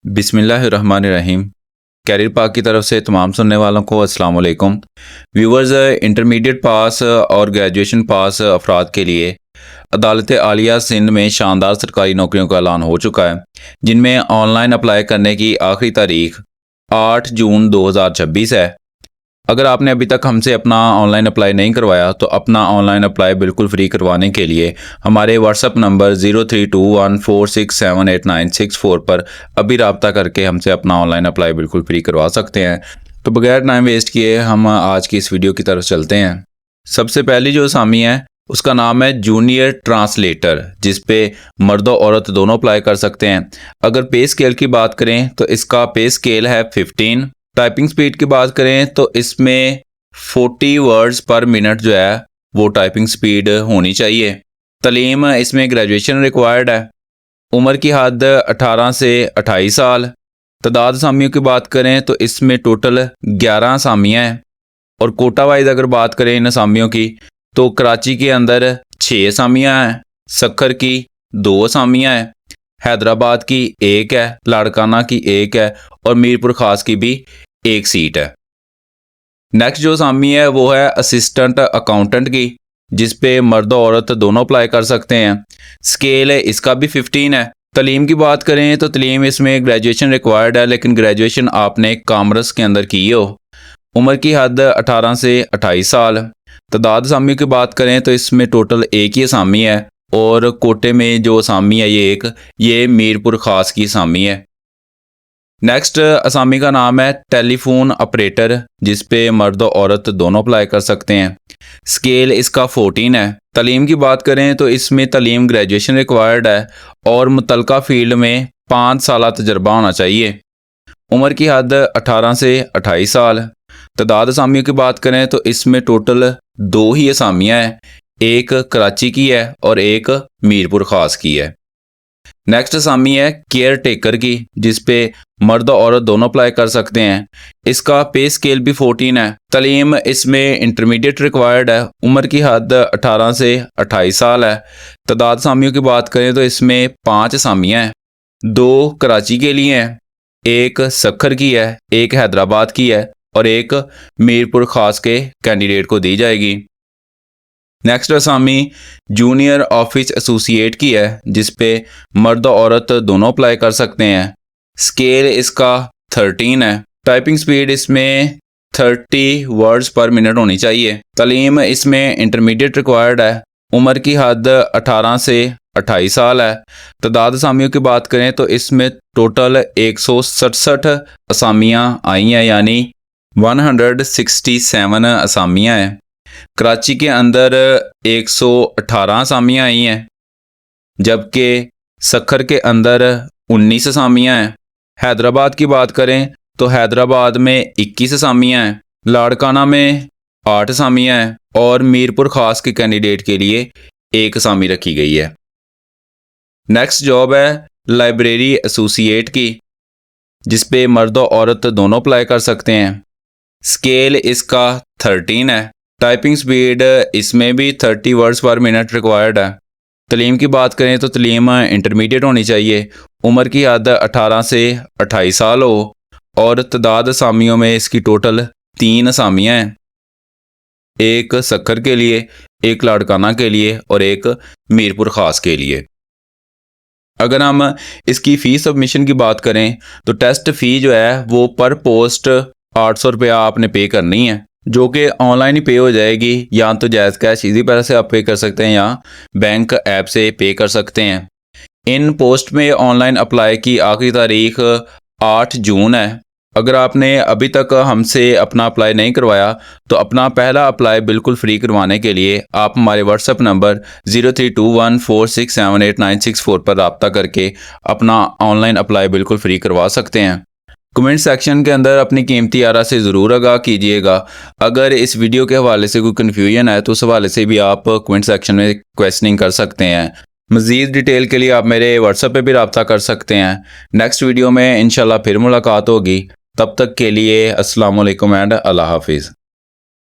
बिस्मिल्लाहिर्रहमानिर्रहीम। कैरियर पाक की तरफ से तमाम सुनने वालों को अस्सलाम वालेकुम। व्यूवर्स, इंटरमीडिएट पास और ग्रेजुएशन पास अफराद के लिए अदालत आलिया सिंध में शानदार सरकारी नौकरियों का ऐलान हो चुका है, जिनमें ऑनलाइन अप्लाई करने की आखिरी तारीख 8 जून 2026 है। अगर आपने अभी तक हमसे अपना ऑनलाइन अप्लाई नहीं करवाया तो अपना ऑनलाइन अप्लाई बिल्कुल फ्री करवाने के लिए हमारे व्हाट्सअप नंबर 0321467896 पर अभी रब्ता करके हमसे अपना ऑनलाइन अप्लाई बिल्कुल फ्री करवा सकते हैं। तो बगैर टाइम वेस्ट किए हम आज की इस वीडियो की तरफ चलते हैं। सबसे पहली जो असामी है उसका नाम है जूनियर ट्रांसलेटर, जिस पे मर्द और औरत दोनों अप्लाई कर सकते हैं। अगर पे स्केल की बात करें तो इसका पे स्केल है 15। टाइपिंग स्पीड की बात करें तो इसमें 40 वर्ड्स पर मिनट जो है वो टाइपिंग स्पीड होनी चाहिए। तलीम इसमें ग्रेजुएशन रिक्वायर्ड है। उम्र की हद 18 से 28 साल। तादाद असामियों की बात करें तो इसमें टोटल 11 असामियाँ हैं। और कोटा वाइज अगर बात करें इन असामियों की तो कराची के अंदर 6 असामियाँ हैं, सक्खर की 2 असामियाँ हैं, हैदराबाद की 1 है, लाड़काना की 1 है और मीरपुर खास की भी 1 सीट है। नेक्स्ट जो असामी है वो है असिस्टेंट अकाउंटेंट की, जिस पे मर्द और औरत दोनों अप्लाई कर सकते हैं। स्केल है इसका भी 15 है। तलीम की बात करें तो तलीम इसमें ग्रेजुएशन रिक्वायर्ड है, लेकिन ग्रेजुएशन आपने कॉमर्स के अंदर की हो। उम्र की हद 18 से 28 साल। तादाद असामियों की बात करें तो इसमें टोटल 1 ही असामी है और कोटे में जो असामी है ये मीरपुर खास की असामी है। नेक्स्ट असामी का नाम है टेलीफोन ऑपरेटर, जिस पे मर्द और औरत दोनों अप्लाई कर सकते हैं। स्केल इसका 14 है। तलीम की बात करें तो इसमें तलीम ग्रेजुएशन रिक्वायर्ड है और मुतलका फील्ड में 5 साल तजर्बा होना चाहिए। उम्र की हद 18 से 28 साल। तादाद असामियों की बात करें तो इसमें टोटल 2 ही असामियाँ हैं, एक कराची की है और एक मीरपुर खास की है। नेक्स्ट असामी है केयर टेकर की, जिस पे मर्द और औरत दोनों अप्लाई कर सकते हैं। इसका पे स्केल भी 14 है। तलीम इसमें इंटरमीडिएट रिक्वायर्ड है। उम्र की हद 18 से 28 साल है। तादाद असामियों की बात करें तो इसमें 5 असामियाँ हैं, 2 कराची के लिए हैं, एक सक्खर की है, एक हैदराबाद की है और एक मीरपुर खास के कैंडिडेट को दी जाएगी। नेक्स्ट असामी जूनियर ऑफिस एसोसिएट की है, जिस पे मर्द और औरत दोनों अप्लाई कर सकते हैं। स्केल इसका 13 है। टाइपिंग स्पीड इसमें 30 वर्ड्स पर मिनट होनी चाहिए। तलीम इसमें इंटरमीडिएट रिक्वायर्ड है। उम्र की हद 18 से 28 साल है। तादाद असामियों की बात करें तो इसमें टोटल 167 असामियाँ आई हैं, यानी 167 असामियाँ हैं। कराची के अंदर 118 असामियाँ आई हैं, जबकि सक्खर के अंदर 19 असामियाँ हैं। हैदराबाद की बात करें तो हैदराबाद में 21 असामियाँ हैं, लाड़काना में 8 असामियाँ हैं और मीरपुर खास के कैंडिडेट के लिए 1 असामी रखी गई है। नेक्स्ट जॉब है लाइब्रेरी एसोसिएट की, जिस पे मर्द और औरत दोनों अप्लाई कर सकते हैं। स्केल इसका 13 है। टाइपिंग स्पीड इसमें भी 30 वर्ड्स पर मिनट रिक्वायर्ड है। तलीम की बात करें तो तलीम इंटरमीडिएट होनी चाहिए। उम्र की हद 18 से 28 साल हो और तादाद असामियों में इसकी टोटल 3 असामियाँ हैं, एक सक्खर के लिए, एक लाड़काना के लिए और एक मीरपुर खास के लिए। अगर हम इसकी फ़ीस सबमिशन की बात करें तो टेस्ट फ़ी जो है वो पर पोस्ट 800 रुपया आपने पे करनी है, जो कि ऑनलाइन ही पे हो जाएगी। या तो जायज़ कैश इजी पैसे से आप पे कर सकते हैं या बैंक ऐप से पे कर सकते हैं। इन पोस्ट में ऑनलाइन अप्लाई की आखिरी तारीख 8 जून है। अगर आपने अभी तक हमसे अपना अप्लाई नहीं करवाया तो अपना पहला अप्लाई बिल्कुल फ्री करवाने के लिए आप हमारे व्हाट्सएप नंबर 0321467896 पर रब्ता करके अपना ऑनलाइन अप्लाई बिल्कुल फ्री करवा सकते हैं। कमेंट सेक्शन के अंदर अपनी कीमती आरा से ज़रूर आगाह कीजिएगा। अगर इस वीडियो के हवाले से कोई कन्फ्यूजन है तो उस हवाले से भी आप कमेंट सेक्शन में क्वेश्चनिंग कर सकते हैं। मज़ीद डिटेल के लिए आप मेरे व्हाट्सएप पे भी रब्ता कर सकते हैं। नेक्स्ट वीडियो में इंशाल्लाह फिर मुलाकात होगी। तब तक के लिए अस्सलाम वालेकुम एंड अल्लाह हाफिज़।